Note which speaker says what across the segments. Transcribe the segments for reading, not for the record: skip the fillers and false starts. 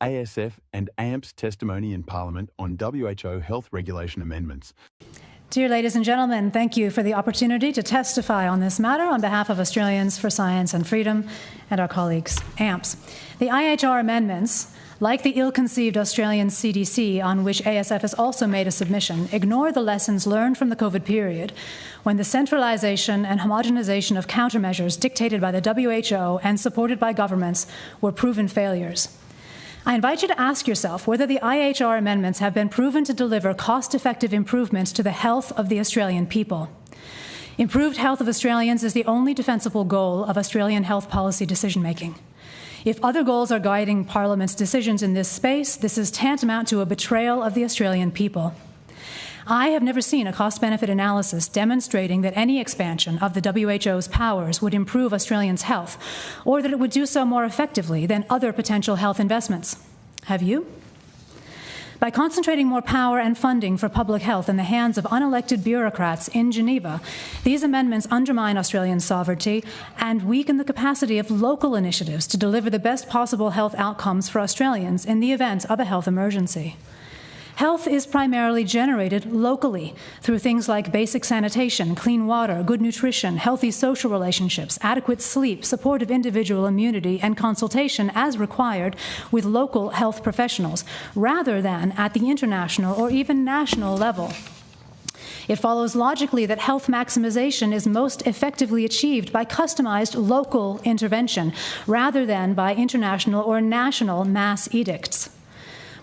Speaker 1: ASF and AMPS testimony in Parliament on WHO health regulation amendments.
Speaker 2: Dear ladies and gentlemen, thank you for the opportunity to testify on this matter on behalf of Australians for Science and Freedom and our colleagues, AMPS. The IHR amendments, like the ill-conceived Australian CDC, on which ASF has also made a submission, ignore the lessons learned from the COVID period, when the centralisation and homogenisation of countermeasures dictated by the WHO and supported by governments were proven failures. I invite you to ask yourself whether the IHR amendments have been proven to deliver cost-effective improvements to the health of the Australian people. Improved health of Australians is the only defensible goal of Australian health policy decision-making. If other goals are guiding Parliament's decisions in this space, this is tantamount to a betrayal of the Australian people. I have never seen a cost-benefit analysis demonstrating that any expansion of the WHO's powers would improve Australians' health, or that it would do so more effectively than other potential health investments. Have you? By concentrating more power and funding for public health in the hands of unelected bureaucrats in Geneva, these amendments undermine Australian sovereignty and weaken the capacity of local initiatives to deliver the best possible health outcomes for Australians in the event of a health emergency. Health is primarily generated locally through things like basic sanitation, clean water, good nutrition, healthy social relationships, adequate sleep, support of individual immunity, and consultation as required with local health professionals, rather than at the international or even national level. It follows logically that health maximization is most effectively achieved by customized local intervention, rather than by international or national mass edicts.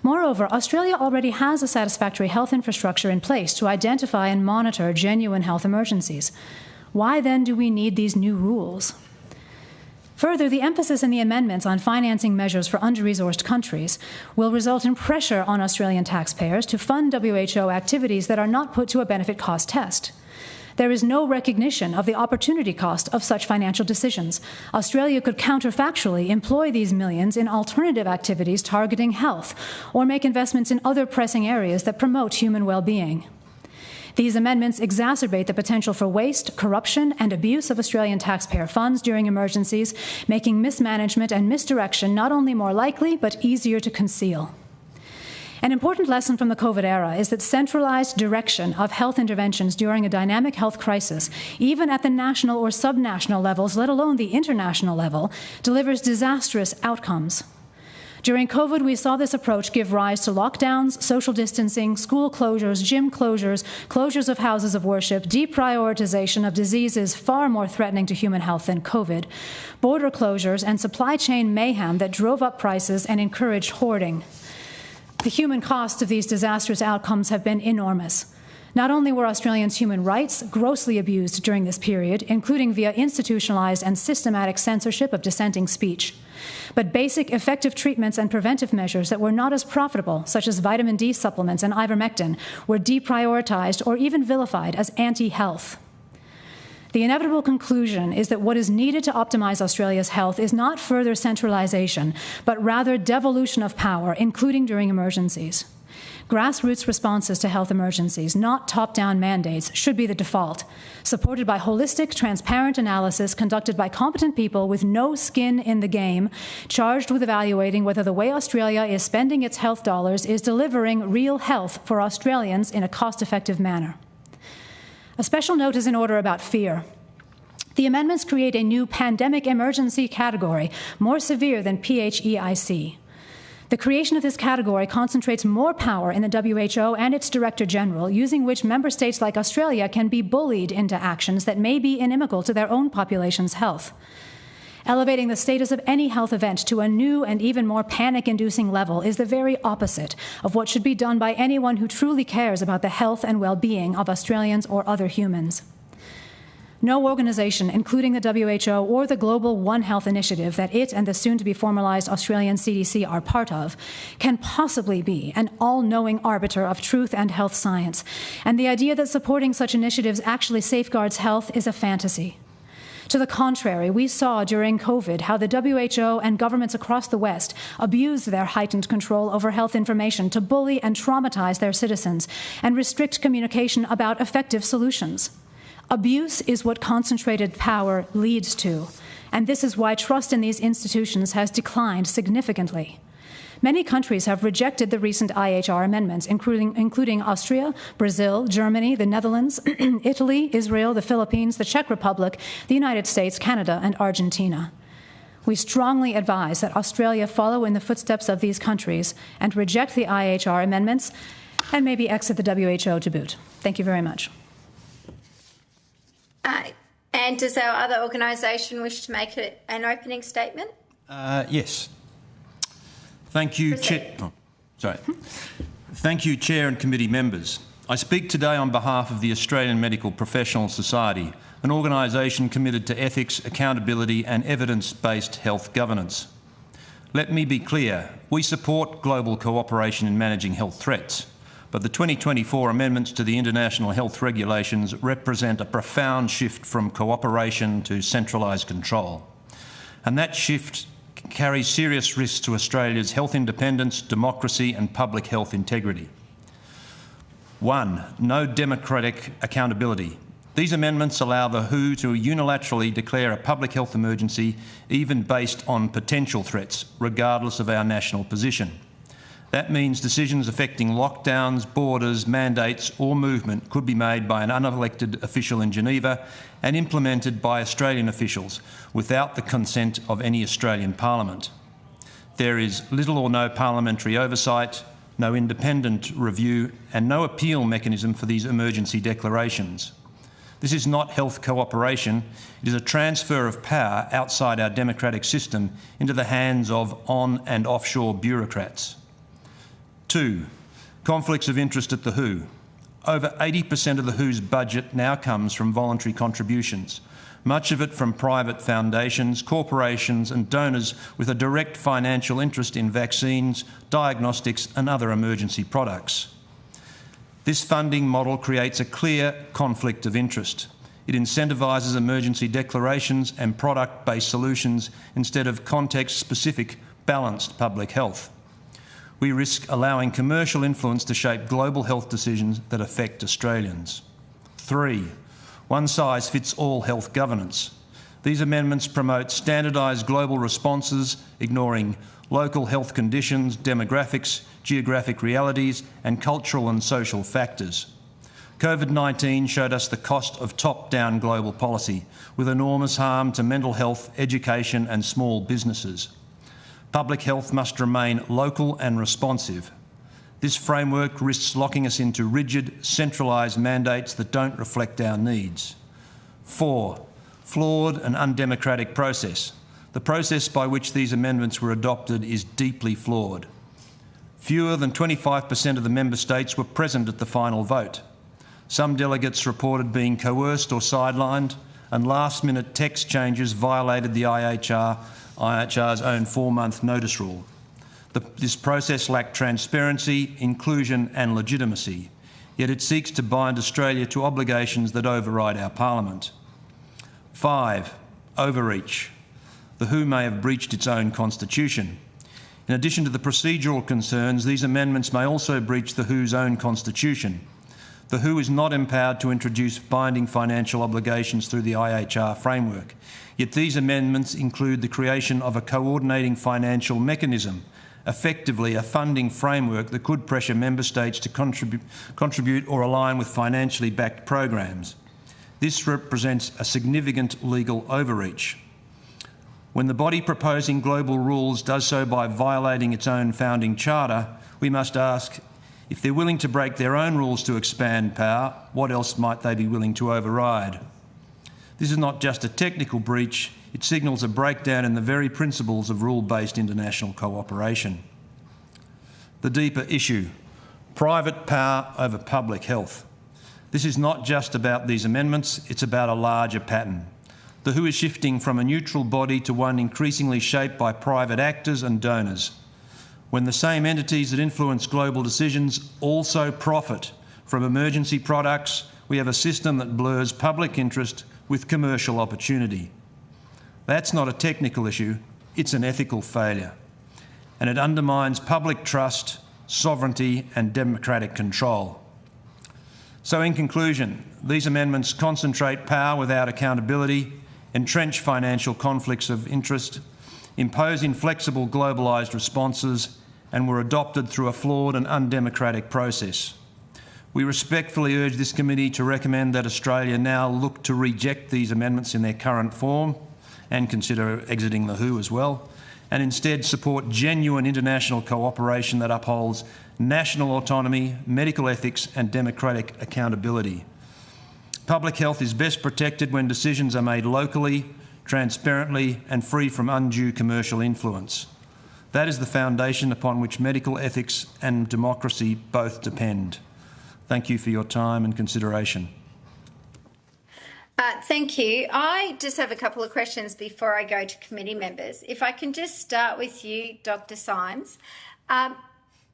Speaker 2: Moreover, Australia already has a satisfactory health infrastructure in place to identify and monitor genuine health emergencies. Why then do we need these new rules? Further, the emphasis in the amendments on financing measures for under-resourced countries will result in pressure on Australian taxpayers to fund WHO activities that are not put to a benefit-cost test. There is no recognition of the opportunity cost of such financial decisions. Australia could counterfactually employ these millions in alternative activities targeting health, or make investments in other pressing areas that promote human well-being. These amendments exacerbate the potential for waste, corruption, and abuse of Australian taxpayer funds during emergencies, making mismanagement and misdirection not only more likely, but easier to conceal. An important lesson from the COVID era is that centralized direction of health interventions during a dynamic health crisis, even at the national or subnational levels, let alone the international level, delivers disastrous outcomes. During COVID, we saw this approach give rise to lockdowns, social distancing, school closures, gym closures, closures of houses of worship, deprioritization of diseases far more threatening to human health than COVID, border closures, and supply chain mayhem that drove up prices and encouraged hoarding. The human costs of these disastrous outcomes have been enormous. Not only were Australians' human rights grossly abused during this period, including via institutionalized and systematic censorship of dissenting speech, but basic effective treatments and preventive measures that were not as profitable, such as vitamin D supplements and ivermectin, were deprioritized or even vilified as anti-health. The inevitable conclusion is that what is needed to optimize Australia's health is not further centralization, but rather devolution of power, including during emergencies. Grassroots responses to health emergencies, not top-down mandates, should be the default, supported by holistic, transparent analysis conducted by competent people with no skin in the game, charged with evaluating whether the way Australia is spending its health dollars is delivering real health for Australians in a cost-effective manner. A special note is in order about fear. The amendments create a new pandemic emergency category, more severe than PHEIC. The creation of this category concentrates more power in the WHO and its Director General, using which member states like Australia can be bullied into actions that may be inimical to their own population's health. Elevating the status of any health event to a new and even more panic-inducing level is the very opposite of what should be done by anyone who truly cares about the health and well-being of Australians or other humans. No organization, including the WHO or the Global One Health Initiative that it and the soon-to-be-formalized Australian CDC are part of, can possibly be an all-knowing arbiter of truth and health science, and the idea that supporting such initiatives actually safeguards health is a fantasy. To the contrary, we saw during COVID how the WHO and governments across the West abused their heightened control over health information to bully and traumatize their citizens and restrict communication about effective solutions. Abuse is what concentrated power leads to, and this is why trust in these institutions has declined significantly. Many countries have rejected the recent IHR amendments, including Austria, Brazil, Germany, the Netherlands, Italy, Israel, the Philippines, the Czech Republic, the United States, Canada, and Argentina. We strongly advise that Australia follow in the footsteps of these countries and reject the IHR amendments and maybe exit the WHO to boot. Thank you very much.
Speaker 3: And does our other organisation wish to make an opening statement?
Speaker 4: Yes. Thank you, Chair. Oh, sorry. Thank you, Chair and committee members. I speak today on behalf of the Australian Medical Professionals Society, an organisation committed to ethics, accountability and evidence-based health governance. Let me be clear, we support global cooperation in managing health threats, but the 2024 amendments to the international health regulations represent a profound shift from cooperation to centralised control. And that shift carries serious risks to Australia's health independence, democracy and public health integrity. 1. No democratic accountability. These amendments allow the WHO to unilaterally declare a public health emergency, even based on potential threats, regardless of our national position. That means decisions affecting lockdowns, borders, mandates or movement could be made by an unelected official in Geneva and implemented by Australian officials without the consent of any Australian Parliament. There is little or no parliamentary oversight, no independent review and no appeal mechanism for these emergency declarations. This is not health cooperation, it is a transfer of power outside our democratic system into the hands of on- and offshore bureaucrats. 2. Conflicts of interest at the WHO. Over 80% of the WHO's budget now comes from voluntary contributions, much of it from private foundations, corporations and donors with a direct financial interest in vaccines, diagnostics and other emergency products. This funding model creates a clear conflict of interest. It incentivises emergency declarations and product-based solutions instead of context-specific, balanced public health. We risk allowing commercial influence to shape global health decisions that affect Australians. 3. One-size-fits-all health governance. These amendments promote standardised global responses, ignoring local health conditions, demographics, geographic realities and cultural and social factors. COVID-19 showed us the cost of top-down global policy, with enormous harm to mental health, education and small businesses. Public health must remain local and responsive. This framework risks locking us into rigid, centralised mandates that don't reflect our needs. 4. Flawed and undemocratic process. The process by which these amendments were adopted is deeply flawed. Fewer than 25% of the member states were present at the final vote. Some delegates reported being coerced or sidelined, and last-minute text changes violated the IHR's own 4-month notice rule. This process lacked transparency, inclusion and legitimacy, yet it seeks to bind Australia to obligations that override our Parliament. 5. Overreach. The WHO may have breached its own constitution. In addition to the procedural concerns, these amendments may also breach the WHO's own constitution. The WHO is not empowered to introduce binding financial obligations through the IHR framework, yet these amendments include the creation of a coordinating financial mechanism, effectively a funding framework that could pressure member states to contribute or align with financially backed programs. This represents a significant legal overreach. When the body proposing global rules does so by violating its own founding charter, we must ask, if they're willing to break their own rules to expand power, what else might they be willing to override? This is not just a technical breach, it signals a breakdown in the very principles of rule-based international cooperation. The deeper issue, private power over public health. This is not just about these amendments, it's about a larger pattern. The WHO is shifting from a neutral body to one increasingly shaped by private actors and donors. When the same entities that influence global decisions also profit from emergency products, we have a system that blurs public interest with commercial opportunity. That's not a technical issue, it's an ethical failure. And it undermines public trust, sovereignty and democratic control. So in conclusion, these amendments concentrate power without accountability, entrench financial conflicts of interest, impose inflexible globalised responses and were adopted through a flawed and undemocratic process. We respectfully urge this committee to recommend that Australia now look to reject these amendments in their current form and consider exiting the WHO as well, and instead support genuine international cooperation that upholds national autonomy, medical ethics and democratic accountability. Public health is best protected when decisions are made locally, transparently and free from undue commercial influence. That is the foundation upon which medical ethics and democracy both depend. Thank you for your time and consideration.
Speaker 3: Thank you. I just have a couple of questions before I go to committee members. If I can just start with you, Dr. Syme.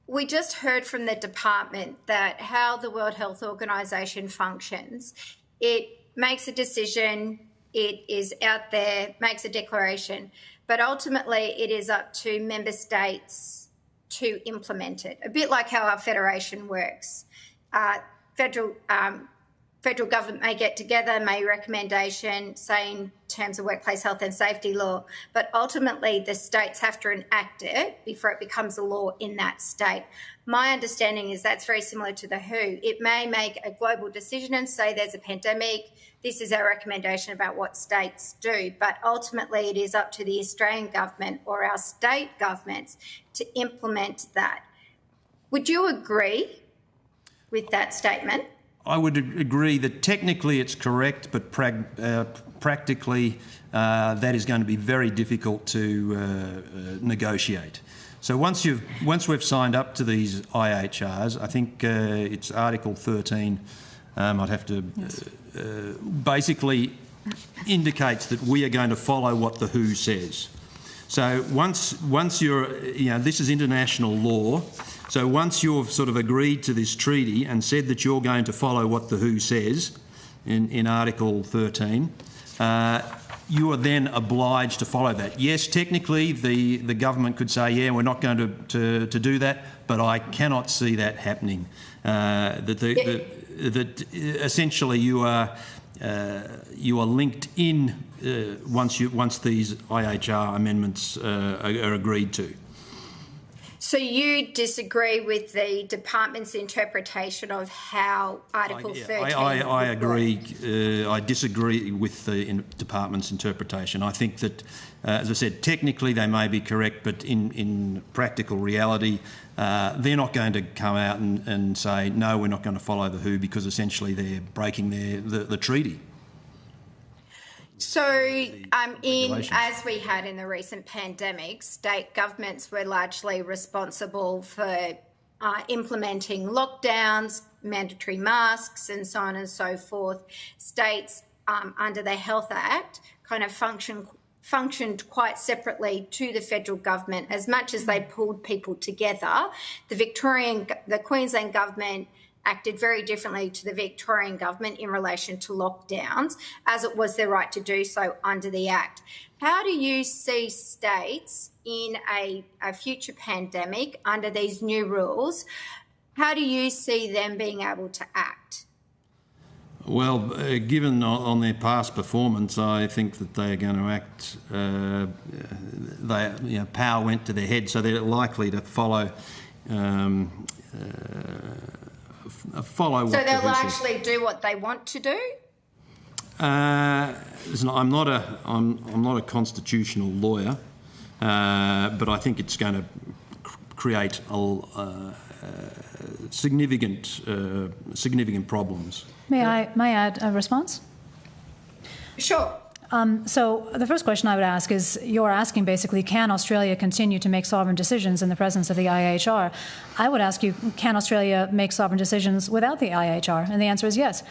Speaker 3: We just heard from the department that how the World Health Organization functions, it makes a decision, it is out there, makes a declaration, but ultimately it is up to member states to implement it, a bit like how our federation works. Federal government may get together, may recommendation, say in terms of workplace health and safety law, but ultimately the states have to enact it before it becomes a law in that state. My understanding is that's very similar to the WHO. It may make a global decision and say there's a pandemic, this is our recommendation about what states do, but ultimately it is up to the Australian government or our state governments to implement that. Would you agree with that statement?
Speaker 4: I would agree that technically it's correct, but practically that is going to be very difficult to negotiate. So once we've signed up to these IHRs, I think it's Article 13. I'd have to basically indicates that we are going to follow what the WHO says. So once you're, this is international law. So once you've sort of agreed to this treaty and said that you're going to follow what the WHO says in Article 13, you are then obliged to follow that. Yes, technically the government could say, yeah, we're not going to do that, but I cannot see that happening. That essentially you are linked in once these IHR amendments are agreed to.
Speaker 3: So you disagree with the department's interpretation of how Article 13...
Speaker 4: I agree. I disagree with the department's interpretation. I think that, as I said, technically they may be correct, but in practical reality, they're not going to come out and say, no, we're not going to follow the WHO, because essentially they're breaking the treaty.
Speaker 3: So, as we had in the recent pandemic, state governments were largely responsible for implementing lockdowns, mandatory masks, and so on and so forth. States, under the Health Act, kind of functioned quite separately to the federal government. As much as they pulled people together, the Queensland government acted very differently to the Victorian government in relation to lockdowns, as it was their right to do so under the Act. How do you see states in a future pandemic under these new rules? How do you see them being able to act?
Speaker 4: Well, given on their past performance, I think that they are going to act. Power went to their head, so they're likely to follow. So
Speaker 3: they'll actually do what they want to do?
Speaker 4: Listen, I'm not a constitutional lawyer, but I think it's going to create significant problems.
Speaker 2: May I add a response?
Speaker 3: Sure.
Speaker 2: So the first question I would ask is, you're asking basically, can Australia continue to make sovereign decisions in the presence of the IHR? I would ask you, can Australia make sovereign decisions without the IHR? And the answer is yes.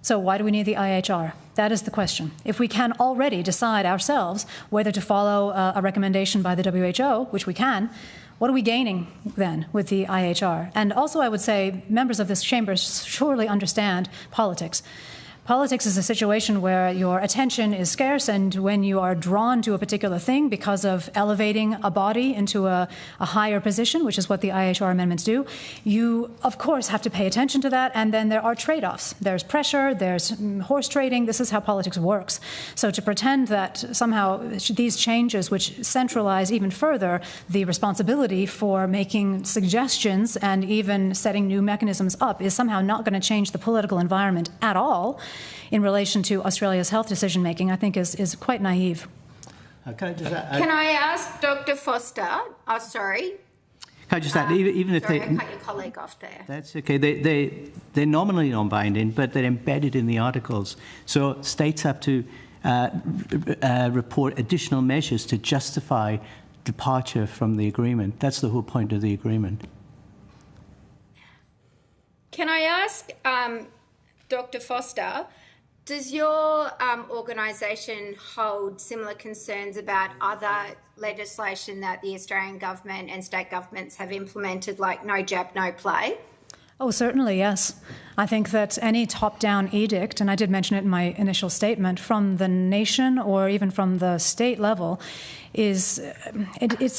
Speaker 2: So why do we need the IHR? That is the question. If we can already decide ourselves whether to follow a recommendation by the WHO, which we can, what are we gaining then with the IHR? And also I would say members of this chamber surely understand politics. Politics is a situation where your attention is scarce, and when you are drawn to a particular thing because of elevating a body into a higher position, which is what the IHR amendments do, you, of course, have to pay attention to that, and then there are trade-offs. There's pressure, there's horse trading. This is how politics works. So to pretend that somehow these changes, which centralize even further the responsibility for making suggestions and even setting new mechanisms up, is somehow not going to change the political environment at all in relation to Australia's health decision-making, I think is quite naive.
Speaker 3: Can I ask Dr. Foster? Oh, sorry.
Speaker 5: Can I just add, even if
Speaker 3: sorry,
Speaker 5: they...
Speaker 3: I cut your colleague off there.
Speaker 5: That's okay. They're nominally non-binding, but they're embedded in the articles. So states have to report additional measures to justify departure from the agreement. That's the whole point of the agreement.
Speaker 3: Can I ask Dr. Foster, does your organisation hold similar concerns about other legislation that the Australian government and state governments have implemented, like no jab, no play?
Speaker 2: Oh, certainly, yes. I think that any top-down edict, and I did mention it in my initial statement, from the nation or even from the state level, it's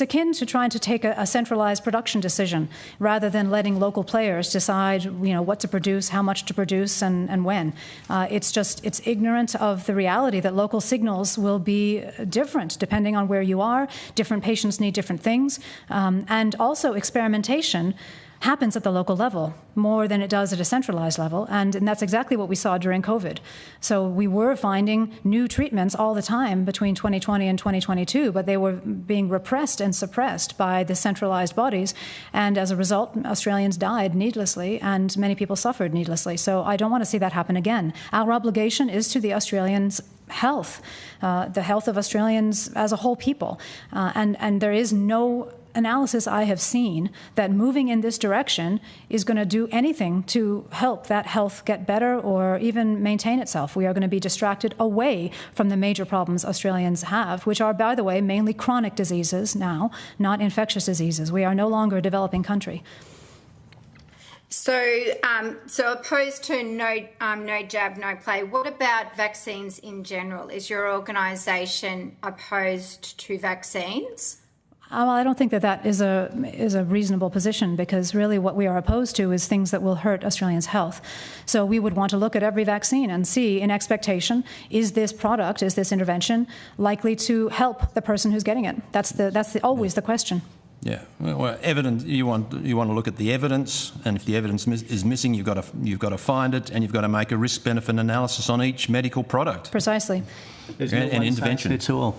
Speaker 2: akin to trying to take a centralized production decision rather than letting local players decide, what to produce, how much to produce, and when. It's ignorant of the reality that local signals will be different depending on where you are. Different patients need different things, and also experimentation happens at the local level more than it does at a centralized level, and that's exactly what we saw during COVID. So we were finding new treatments all the time between 2020 and 2022, but they were being repressed and suppressed by the centralized bodies, and as a result, Australians died needlessly and many people suffered needlessly. So I don't want to see that happen again. Our obligation is to the Australians' health, the health of Australians as a whole people, and there is no analysis I have seen that moving in this direction is going to do anything to help that health get better or even maintain itself. We are going to be distracted away from the major problems Australians have, which are, by the way, mainly chronic diseases now, not infectious diseases. We are no longer a developing country.
Speaker 3: So opposed to no jab, no play, what about vaccines in general? Is your organisation opposed to vaccines?
Speaker 2: Well, I don't think that is a reasonable position, because really what we are opposed to is things that will hurt Australians' health. So we would want to look at every vaccine and see, in expectation, is this product, is this intervention likely to help the person who's getting it? That's always the question.
Speaker 4: Yeah, well, evidence. You want to look at the evidence, and if the evidence is missing, you've got to find it, and you've got to make a risk-benefit analysis on each medical product.
Speaker 2: Precisely.
Speaker 5: There's no
Speaker 4: and intervention.
Speaker 5: It's all.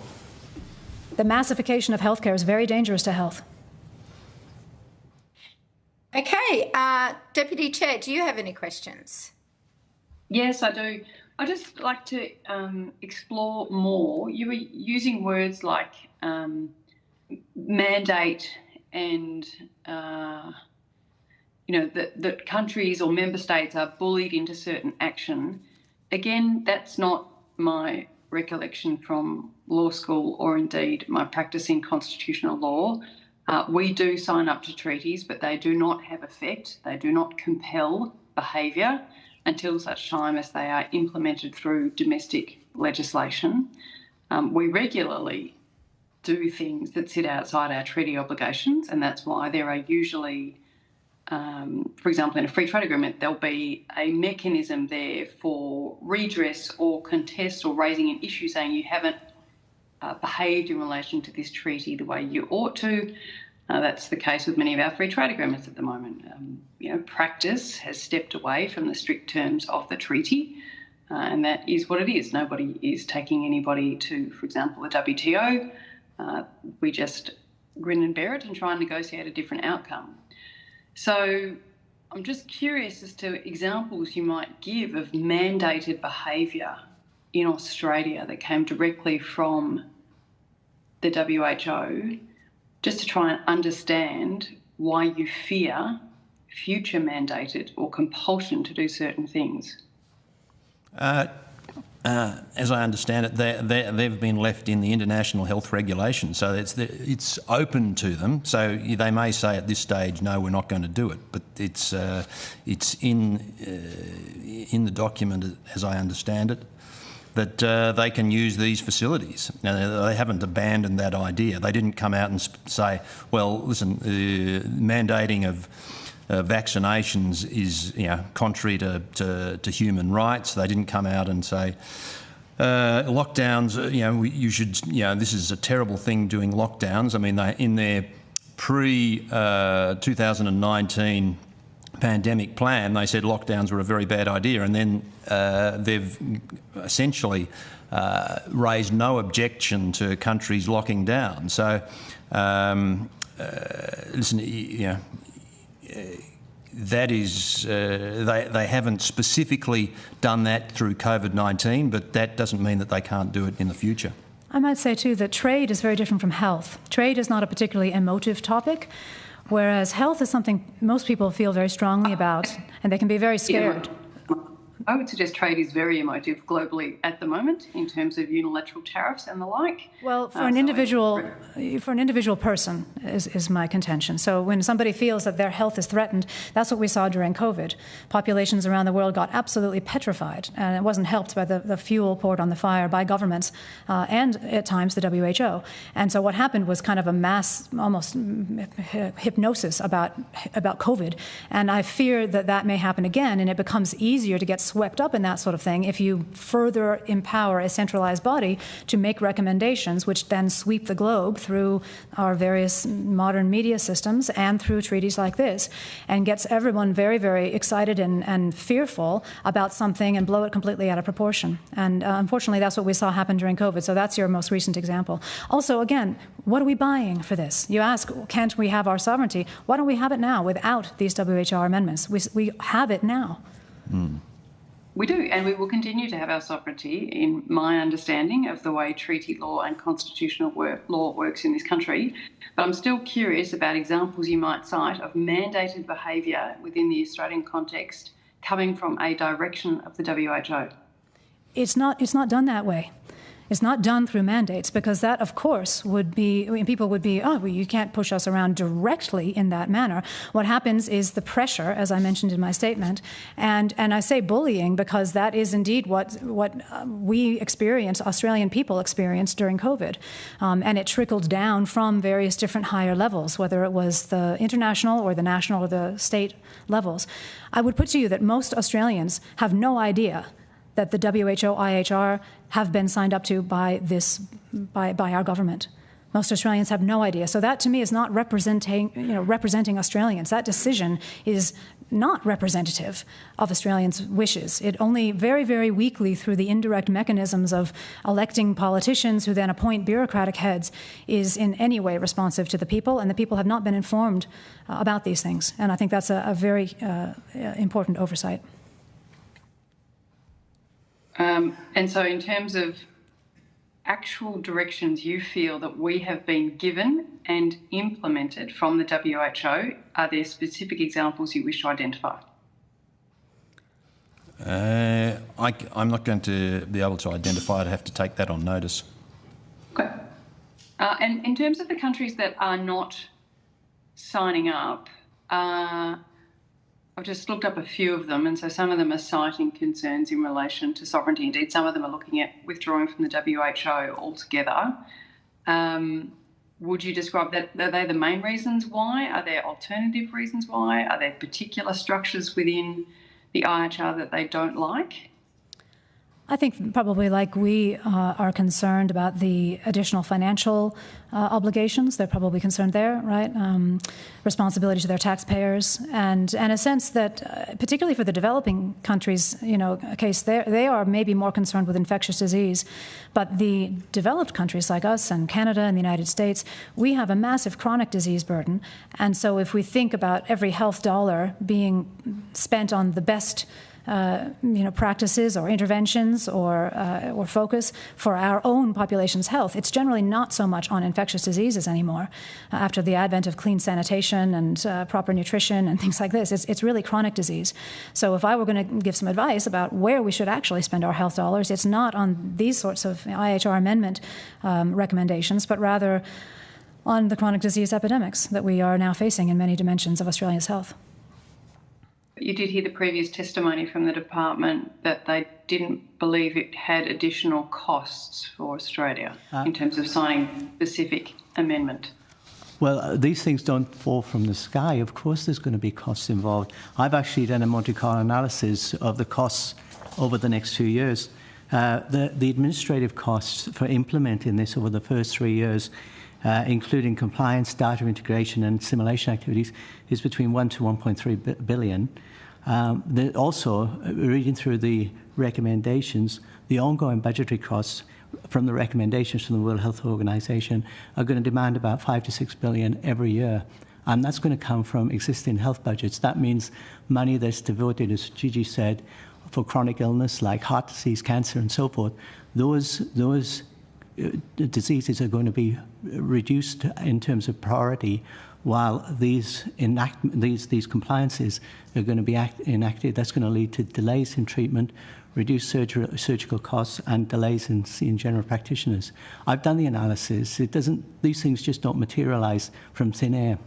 Speaker 2: The massification of healthcare is very dangerous to health.
Speaker 3: Okay, Deputy Chair, do you have any questions?
Speaker 6: Yes, I do. I'd just like to explore more. You were using words like mandate and, that countries or member states are bullied into certain action. Again, that's not my recollection from law school or indeed my practice in constitutional law. We do sign up to treaties, but they do not have effect. They do not compel behaviour until such time as they are implemented through domestic legislation. We regularly do things that sit outside our treaty obligations, and that's why there are usually, for example, in a free trade agreement, there'll be a mechanism there for redress or contest or raising an issue saying you haven't behaved in relation to this treaty the way you ought to. That's the case with many of our free trade agreements at the moment. Practice has stepped away from the strict terms of the treaty, and that is what it is. Nobody is taking anybody to, for example, the WTO. We just grin and bear it and try and negotiate a different outcome. So I'm just curious as to examples you might give of mandated behaviour in Australia that came directly from the WHO, just to try and understand why you fear future mandated or compulsion to do certain things.
Speaker 4: as I understand it, they've been left in the international health regulations, so it's open to them. So they may say at this stage, no, we're not going to do it, but it's in the document, as I understand it, that they can use these facilities. Now, they haven't abandoned that idea. They didn't come out and say, well, listen, mandating of vaccinations is, contrary to human rights. They didn't come out and say lockdowns. You should. This is a terrible thing doing lockdowns. I mean, in their pre-2019 pandemic plan, they said lockdowns were a very bad idea, and then they've essentially raised no objection to countries locking down. So, listen, that is, they haven't specifically done that through COVID-19, but that doesn't mean that they can't do it in the future.
Speaker 2: I might say too that trade is very different from health. Trade is not a particularly emotive topic, whereas health is something most people feel very strongly about, and they can be very scared.
Speaker 6: I would suggest trade is very emotive globally at the moment in terms of unilateral tariffs and the like.
Speaker 2: Well, for an individual person is my contention. So when somebody feels that their health is threatened, that's what we saw during COVID. Populations around the world got absolutely petrified, and it wasn't helped by the fuel poured on the fire by governments and at times the WHO. And so what happened was kind of a mass, almost hypnosis about COVID. And I fear that may happen again, and it becomes easier to get swept up in that sort of thing if you further empower a centralized body to make recommendations which then sweep the globe through our various modern media systems and through treaties like this, and gets everyone very, very excited and fearful about something and blow it completely out of proportion. And unfortunately, that's what we saw happen during COVID. So that's your most recent example. Also, again, what are we buying for this? You ask, can't we have our sovereignty? Why don't we have it now without these WHR amendments? We have it now.
Speaker 6: We do, and we will continue to have our sovereignty in my understanding of the way treaty law and constitutional law works in this country. But I'm still curious about examples you might cite of mandated behaviour within the Australian context coming from a direction of the WHO.
Speaker 2: It's not done that way. It's not done through mandates, because that, of course, would be, people would be, oh, well, you can't push us around directly in that manner. What happens is the pressure, as I mentioned in my statement, and I say bullying because that is indeed what we experienced, Australian people experienced during COVID. And it trickled down from various different higher levels, whether it was the international or the national or the state levels. I would put to you that most Australians have no idea that the WHO IHR have been signed up to by our government. Most Australians have no idea. So that, to me, is not representing Australians. That decision is not representative of Australians' wishes. It only very, very weakly, through the indirect mechanisms of electing politicians who then appoint bureaucratic heads, is in any way responsive to the people, and the people have not been informed about these things. And I think that's a very important oversight.
Speaker 6: And so in terms of actual directions you feel that we have been given and implemented from the WHO, are there specific examples you wish to identify?
Speaker 4: I'm not going to be able to identify. I'd have to take that on notice.
Speaker 6: Okay. And in terms of the countries that are not signing up, I've just looked up a few of them, and so some of them are citing concerns in relation to sovereignty. Indeed, some of them are looking at withdrawing from the WHO altogether. Would you describe that? Are they the main reasons why? Are there alternative reasons why? Are there particular structures within the IHR that they don't like?
Speaker 2: I think probably like we are concerned about the additional financial obligations. They're probably concerned there, right? Responsibility to their taxpayers, and a sense that, particularly for the developing countries, case they are maybe more concerned with infectious disease, but the developed countries like us and Canada and the United States, we have a massive chronic disease burden, and so if we think about every health dollar being spent on the best practices or interventions or focus for our own population's health. It's generally not so much on infectious diseases anymore. After the advent of clean sanitation and proper nutrition and things like this, it's really chronic disease. So if I were going to give some advice about where we should actually spend our health dollars, it's not on these sorts of IHR amendment recommendations, but rather on the chronic disease epidemics that we are now facing in many dimensions of Australia's health.
Speaker 6: You did hear the previous testimony from the department that they didn't believe it had additional costs for Australia in terms of signing specific amendment.
Speaker 5: Well, these things don't fall from the sky. Of course there's going to be costs involved. I've actually done a Monte Carlo analysis of the costs over the next 2 years. The administrative costs for implementing this over the first 3 years, including compliance, data integration and simulation activities, is between 1 to 1.3 billion. Also, reading through the recommendations, the ongoing budgetary costs from the recommendations from the World Health Organization are going to demand about 5 to 6 billion every year. And that's going to come from existing health budgets. That means money that's devoted, as Gigi said, for chronic illness like heart disease, cancer and so forth. Those diseases are going to be reduced in terms of priority, while these compliances are going to be enacted. That's going to lead to delays in treatment, reduced surgical costs, and delays in seeing general practitioners. I've done the analysis. These things just don't materialise from thin air.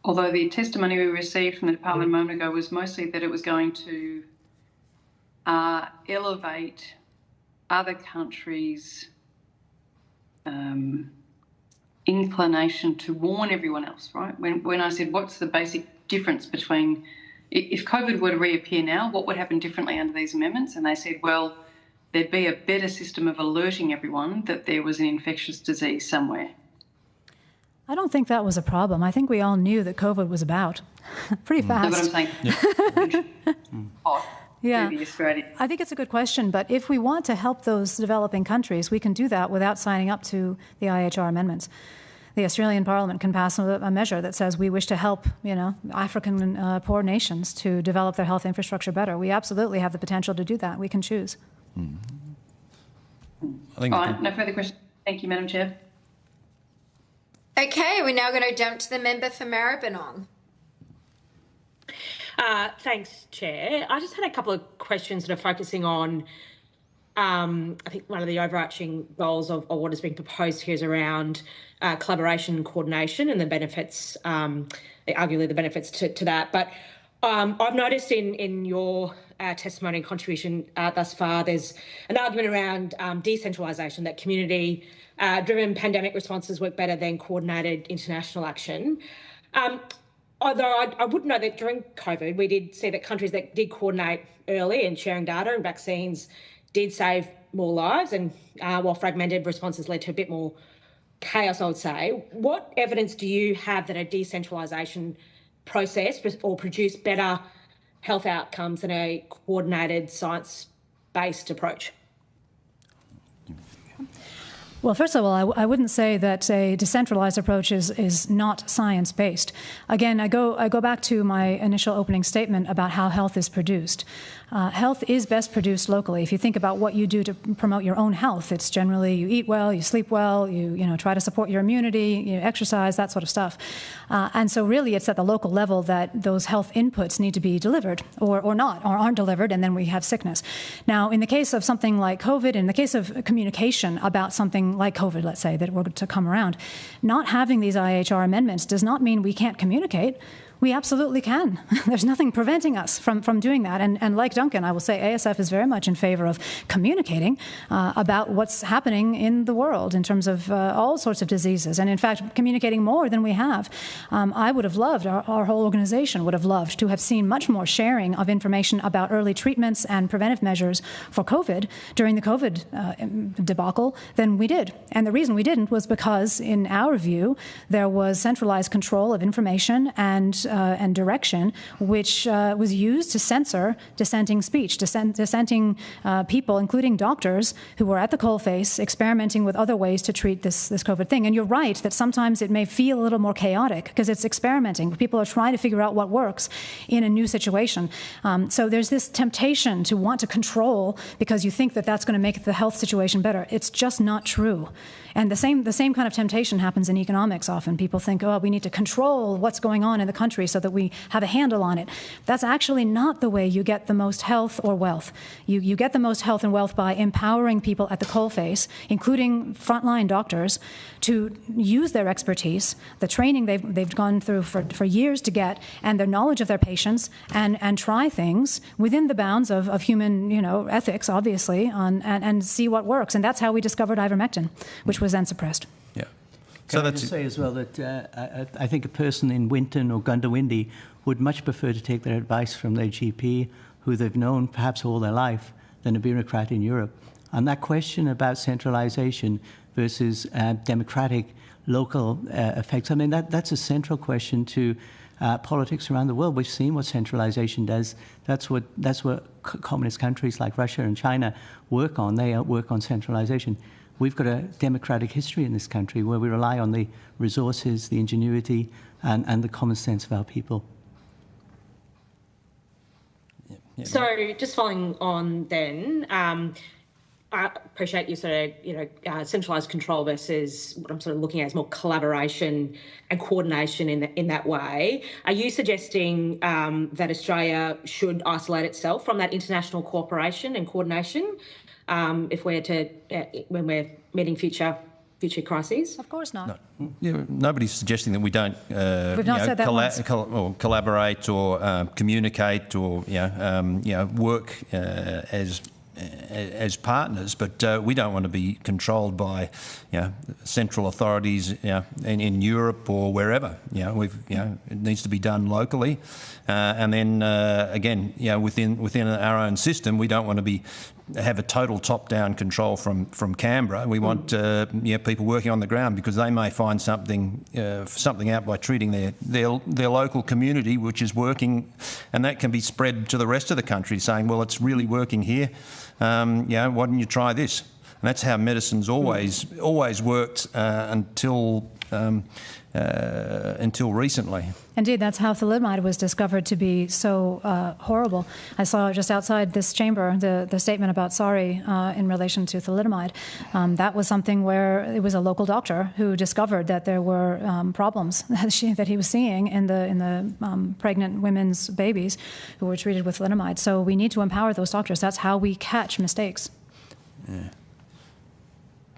Speaker 6: Although the testimony we received from the department a moment ago was mostly that it was going to elevate other countries' inclination to warn everyone else, right? When I said, what's the basic difference between, if COVID were to reappear now, what would happen differently under these amendments? And they said, well, there'd be a better system of alerting everyone that there was an infectious disease somewhere.
Speaker 2: I don't think that was a problem. I think we all knew that COVID was about pretty fast.
Speaker 6: That's what I'm saying.
Speaker 2: Yeah, I think it's a good question, but if we want to help those developing countries, we can do that without signing up to the IHR amendments. The Australian Parliament can pass a measure that says we wish to help, African poor nations to develop their health infrastructure better. We absolutely have the potential to do that. We can choose.
Speaker 6: All right, no further questions. Thank you, Madam Chair.
Speaker 3: Okay, we're now going to jump to the member for Maribyrnong.
Speaker 7: Thanks, Chair. I just had a couple of questions that are focusing on, I think one of the overarching goals of what is being proposed here is around collaboration and coordination and the benefits, arguably the benefits to that. But I've noticed in your testimony and contribution thus far, there's an argument around decentralisation, that community-driven pandemic responses work better than coordinated international action. Although I would know that during COVID, we did see that countries that did coordinate early and sharing data and vaccines did save more lives, and while fragmented responses led to a bit more chaos, I would say. What evidence do you have that a decentralisation process or produce better health outcomes than a coordinated science-based approach?
Speaker 2: Well, first of all, I wouldn't say that a decentralized approach is not science-based. Again, I go back to my initial opening statement about how health is produced. Health is best produced locally. If you think about what you do to promote your own health, it's generally you eat well, you sleep well, you try to support your immunity, you exercise, that sort of stuff. And so really it's at the local level that those health inputs need to be delivered or not, or aren't delivered, and then we have sickness. Now, in the case of something like COVID, in the case of communication about something like COVID, let's say, that were to come around, not having these IHR amendments does not mean we can't communicate. We absolutely can. There's nothing preventing us from doing that. And like Duncan, I will say ASF is very much in favour of communicating about what's happening in the world in terms of all sorts of diseases. And in fact, communicating more than we have. I would have loved, our whole organisation would have loved to have seen much more sharing of information about early treatments and preventive measures for COVID during the COVID debacle than we did. And the reason we didn't was because, in our view, there was centralised control of information and and direction, which was used to censor dissenting speech, dissenting people, including doctors who were at the coalface experimenting with other ways to treat this COVID thing. And you're right that sometimes it may feel a little more chaotic because it's experimenting. People are trying to figure out what works in a new situation. So there's this temptation to want to control because you think that that's going to make the health situation better. It's just not true. And the same kind of temptation happens in economics often. People think, oh, we need to control what's going on in the country so that we have a handle on it. That's actually not the way you get the most health or wealth. You get the most health and wealth by empowering people at the coalface, including frontline doctors, to use their expertise, the training they've gone through for years to get, and their knowledge of their patients, and try things within the bounds of human ethics, obviously, and see what works. And that's how we discovered ivermectin, which was then suppressed.
Speaker 4: Yeah.
Speaker 5: Can I just say as well that I think a person in Winton or Gundawindi would much prefer to take their advice from their GP, who they've known perhaps all their life, than a bureaucrat in Europe. And that question about centralisation versus democratic local effects, I mean, that's a central question to politics around the world. We've seen what centralisation does. That's what communist countries like Russia and China work on. They work on centralisation. We've got a democratic history in this country where we rely on the resources, the ingenuity, and the common sense of our people.
Speaker 7: Yeah. So just following on then, I appreciate you sort of, centralised control versus what I'm sort of looking at as more collaboration and coordination in that way. Are you suggesting that Australia should isolate itself from that international cooperation and coordination if we're when we're meeting future crises?
Speaker 2: Of course not.
Speaker 4: No. Yeah, nobody's suggesting that we don't
Speaker 2: We've not said that once.
Speaker 4: or collaborate or communicate or work as partners, but we don't want to be controlled by central authorities in Europe or wherever. It needs to be done locally, and then again, within our own system, we don't want to have a total top-down control from Canberra. We want people working on the ground because they may find something out by treating their local community, which is working, and that can be spread to the rest of the country, saying, well, it's really working here. Why don't you try this? And that's how medicine's always worked until recently.
Speaker 2: Indeed, that's how thalidomide was discovered to be so horrible. I saw just outside this chamber the statement about sorry in relation to thalidomide. That was something where it was a local doctor who discovered that there were problems that he was seeing in the pregnant women's babies who were treated with thalidomide. So we need to empower those doctors. That's how we catch mistakes.
Speaker 4: Yeah.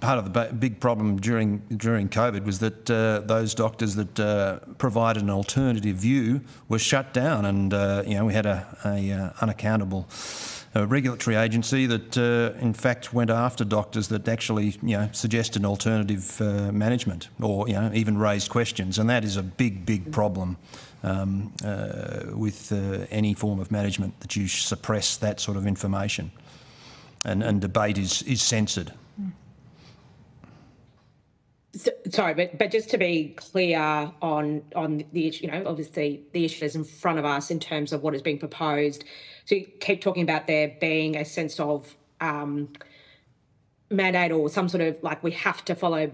Speaker 4: Part of the big problem during COVID was that those doctors that provided an alternative view were shut down, and we had a unaccountable regulatory agency that in fact went after doctors that actually suggested alternative management or even raised questions, and that is a big problem with any form of management, that you suppress that sort of information, and debate is censored.
Speaker 7: Sorry, but just to be clear on the issue, obviously the issue is in front of us in terms of what is being proposed. So you keep talking about there being a sense of mandate or some sort of we have to follow.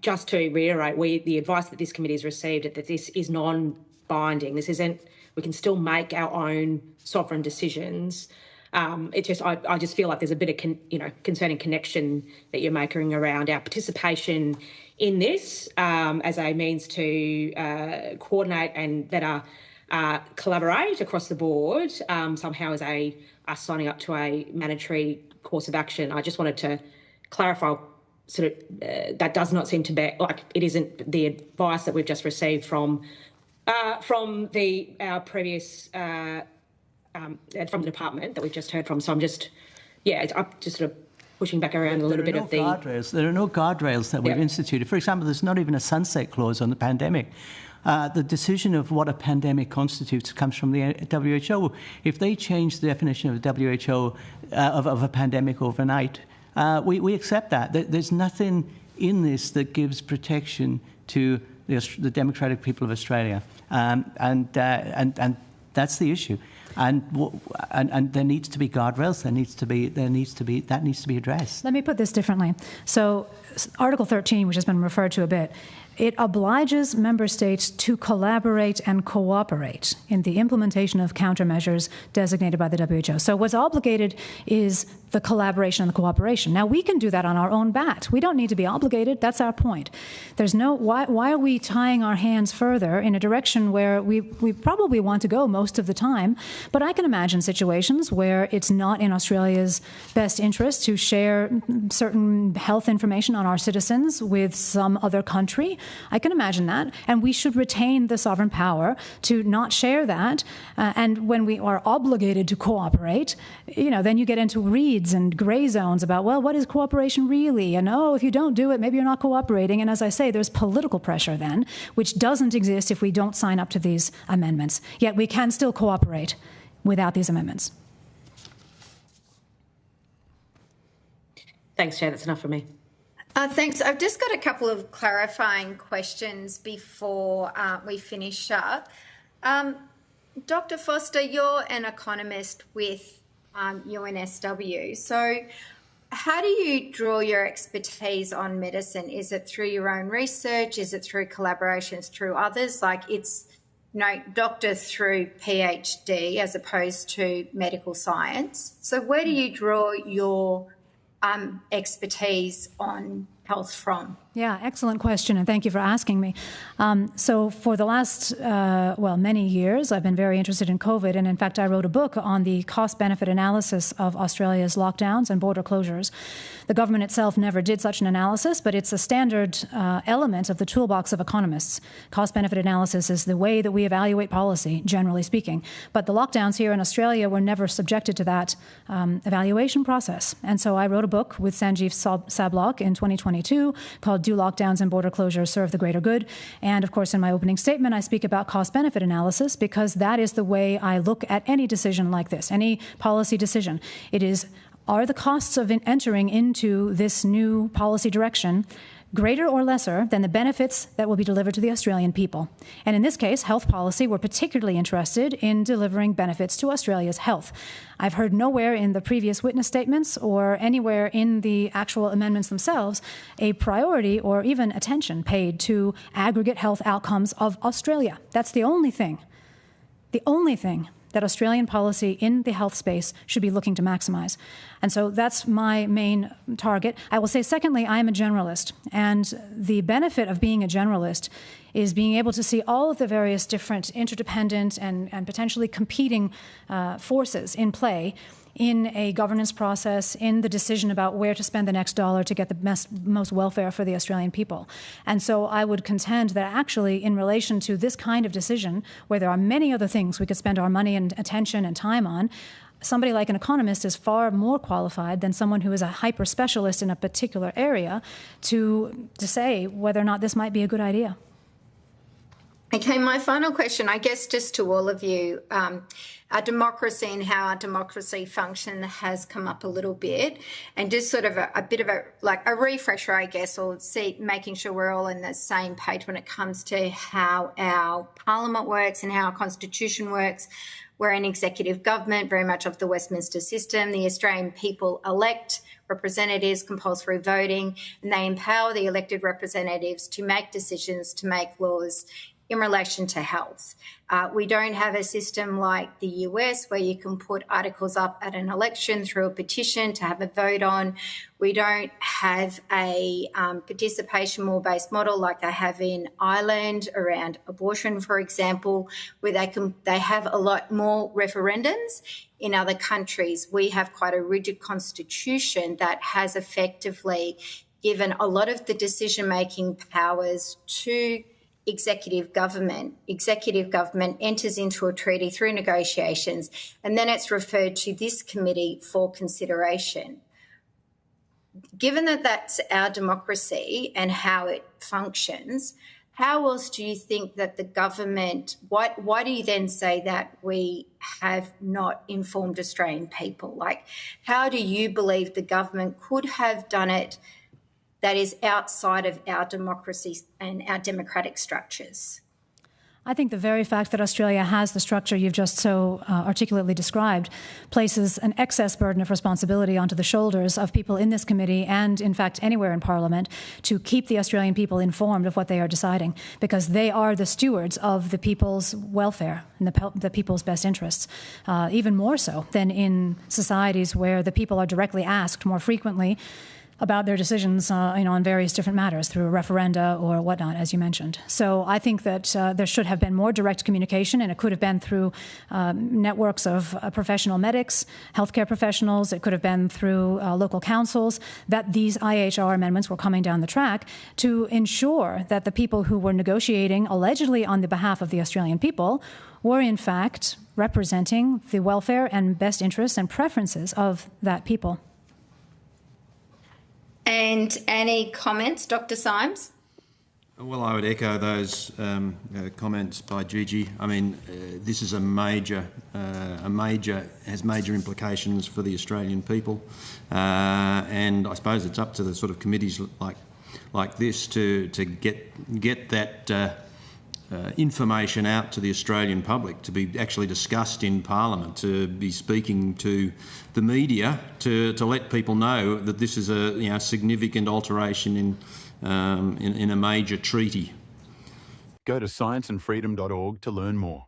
Speaker 7: Just to reiterate, the advice that this committee has received that this is non-binding. This isn't. We can still make our own sovereign decisions. It's just I just feel like there's a bit of concerning connection that you're making around our participation in this as a means to coordinate and better collaborate across the board somehow as us signing up to a mandatory course of action. I just wanted to clarify sort of that does not seem to be it isn't the advice that we've just received from our previous from the department that we've just heard from. So I'm just sort of pushing back around a little bit of the
Speaker 5: guardrails. There are no guardrails that we've instituted. For example, there's not even a sunset clause on the pandemic. The decision of what a pandemic constitutes comes from the WHO. If they change the definition of the WHO of a pandemic overnight, we accept that. There's nothing in this that gives protection to the democratic people of Australia, and that's the issue. And there needs to be guardrails. That needs to be addressed.
Speaker 2: Let me put this differently. So, Article 13, which has been referred to a bit, it obliges member states to collaborate and cooperate in the implementation of countermeasures designated by the WHO. So what's obligated is the collaboration and the cooperation. Now, we can do that on our own bat. We don't need to be obligated. That's our point. There's no, why are we tying our hands further in a direction where we probably want to go most of the time? But I can imagine situations where it's not in Australia's best interest to share certain health information on our citizens with some other country. I can imagine that, and we should retain the sovereign power to not share that. And when we are obligated to cooperate, then you get into reeds and gray zones about, well, what is cooperation really? And if you don't do it, maybe you're not cooperating. And as I say, there's political pressure then, which doesn't exist if we don't sign up to these amendments. Yet we can still cooperate without these amendments.
Speaker 7: Thanks, Chair. That's enough for me.
Speaker 3: Thanks. I've just got a couple of clarifying questions before we finish up. Dr. Foster, you're an economist with UNSW. So how do you draw your expertise on medicine? Is it through your own research? Is it through collaborations through others? Like it's, doctor through PhD as opposed to medical science. So where do you draw your expertise on health from?
Speaker 2: Yeah, excellent question, and thank you for asking me. So for the last, many years, I've been very interested in COVID, and in fact, I wrote a book on the cost-benefit analysis of Australia's lockdowns and border closures. The government itself never did such an analysis, but it's a standard element of the toolbox of economists. Cost-benefit analysis is the way that we evaluate policy, generally speaking. But the lockdowns here in Australia were never subjected to that evaluation process. And so I wrote a book with Sanjeev Sablock in 2022 called Do Lockdowns and Border Closures Serve the Greater Good? And of course, in my opening statement, I speak about cost-benefit analysis because that is the way I look at any decision like this, any policy decision. It is, are the costs of entering into this new policy direction greater or lesser than the benefits that will be delivered to the Australian people? And in this case, health policy, we're particularly interested in delivering benefits to Australia's health. I've heard nowhere in the previous witness statements or anywhere in the actual amendments themselves a priority or even attention paid to aggregate health outcomes of Australia. That's the only thing that Australian policy in the health space should be looking to maximize. And so that's my main target. I will say, secondly, I am a generalist. And the benefit of being a generalist is being able to see all of the various different interdependent and potentially competing forces in play in a governance process, in the decision about where to spend the next dollar to get the most welfare for the Australian people. And so I would contend that actually in relation to this kind of decision, where there are many other things we could spend our money and attention and time on, somebody like an economist is far more qualified than someone who is a hyper-specialist in a particular area to say whether or not this might be a good idea.
Speaker 3: Okay, my final question, I guess, just to all of you, our democracy and how our democracy function has come up a little bit, and just sort of a bit of a refresher, I guess, or making sure we're all on the same page when it comes to how our parliament works and how our constitution works. We're an executive government, very much of the Westminster system. The Australian people elect representatives, compulsory voting, and they empower the elected representatives to make decisions, to make laws in relation to health. We don't have a system like the US where you can put articles up at an election through a petition to have a vote on. We don't have a participation more-based model like they have in Ireland around abortion, for example, where they have a lot more referendums. In other countries, we have quite a rigid constitution that has effectively given a lot of the decision-making powers to executive government. Executive government enters into a treaty through negotiations, and then it's referred to this committee for consideration. Given that that's our democracy and how it functions, how else do you think that the government, why do you then say that we have not informed Australian people? Like, how do you believe the government could have done it that is outside of our democracy and our democratic structures.
Speaker 2: I think the very fact that Australia has the structure you've just so articulately described places an excess burden of responsibility onto the shoulders of people in this committee and, in fact, anywhere in Parliament to keep the Australian people informed of what they are deciding, because they are the stewards of the people's welfare and the people's best interests, even more so than in societies where the people are directly asked more frequently about their decisions on various different matters through referenda or whatnot, as you mentioned. So I think that there should have been more direct communication, and it could have been through networks of professional medics, healthcare professionals. It could have been through local councils that these IHR amendments were coming down the track to ensure that the people who were negotiating allegedly on the behalf of the Australian people were in fact representing the welfare and best interests and preferences of that people.
Speaker 3: And any comments, Dr. Symes?
Speaker 4: Well, I would echo those comments by Gigi. I mean, this is has major implications for the Australian people, and I suppose it's up to the sort of committees like this to get that information out to the Australian public, to be actually discussed in Parliament, to be speaking to the media, to let people know that this is a significant alteration in a major treaty.
Speaker 1: Go to scienceandfreedom.org to learn more.